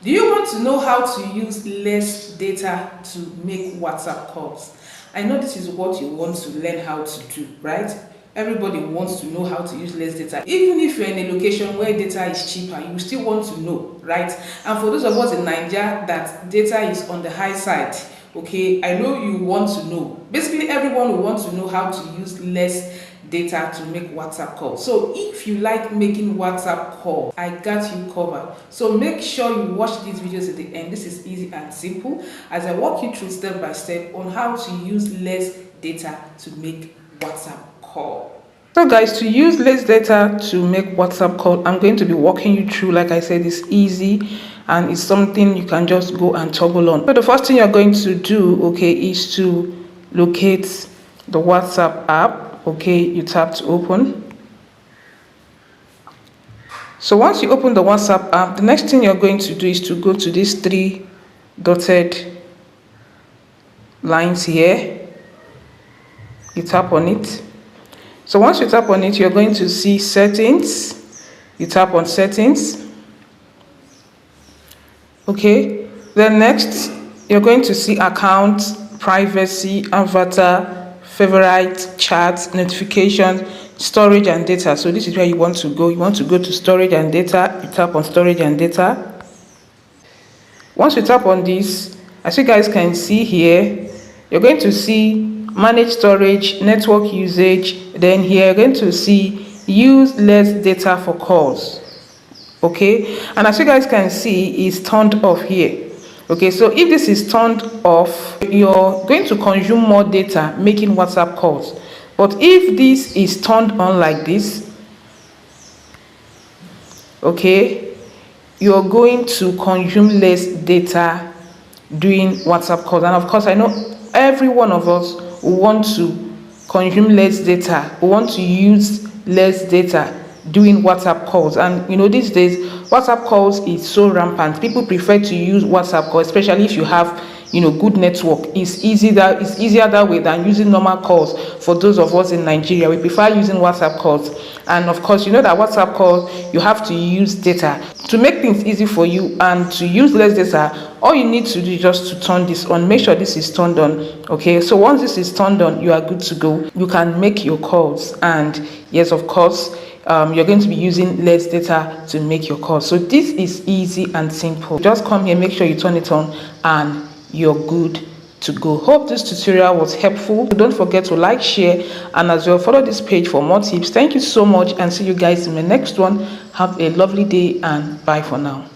Do you want to know how to use less data to make WhatsApp calls? I know this is what you want to learn how to do, right? Everybody wants to know how to use less data. Even if you're in a location where data is cheaper, you still want to know, right? And for those of us in Nigeria that data is on the high side, okay, I know you want to know. Basically, everyone will want to know how to use less data to make WhatsApp calls. So if you like making WhatsApp call, I got you covered. So make sure you watch these videos at the end. This is easy and simple as I walk you through step by step on how to use less data to make WhatsApp call. So guys, to use less data to make WhatsApp call, I'm going to be walking you through. Like I said, it's easy and it's something you can just go and toggle on. So the first thing you're going to do, okay, is to locate the WhatsApp app. Okay, you tap to open. So once you open the WhatsApp app, the next thing you're going to do is to go to these three dotted lines here. You tap on it. So once you tap on it, you're going to see settings. You tap on settings. Okay, then next you're going to see account, privacy, avatar, favorite, chats, notifications, storage and data. So this is where you want to go. You want to go to storage and data. You tap on storage and data. Once you tap on this, as you guys can see here, you're going to see manage storage, network usage. Then here you're going to see use less data for calls. Okay, and as you guys can see, it's turned off here. Okay, so if this is turned off, you're going to consume more data making WhatsApp calls. But if this is turned on like this, okay, you're going to consume less data doing WhatsApp calls. And of course, I know every one of us want to consume less data, we want to use less data doing WhatsApp calls. And you know, these days WhatsApp calls is so rampant. People prefer to use WhatsApp calls, especially if you have, you know, good network. It's easier that way than using normal calls. For those of us in Nigeria, we prefer using WhatsApp calls. And of course, you know that WhatsApp calls, you have to use data to make things easy for you. And to use less data, all you need to do is just to turn this on. Make sure this is turned on. Okay, so once this is turned on, you are good to go. You can make your calls. And yes, of course, you're going to be using less data to make your calls. So this is easy and simple. Just come here, make sure you turn it on, and you're good to go. Hope this tutorial was helpful. Don't forget to like, share, and as well follow this page for more tips. Thank you so much, and see you guys in the next one. Have a lovely day, and bye for now.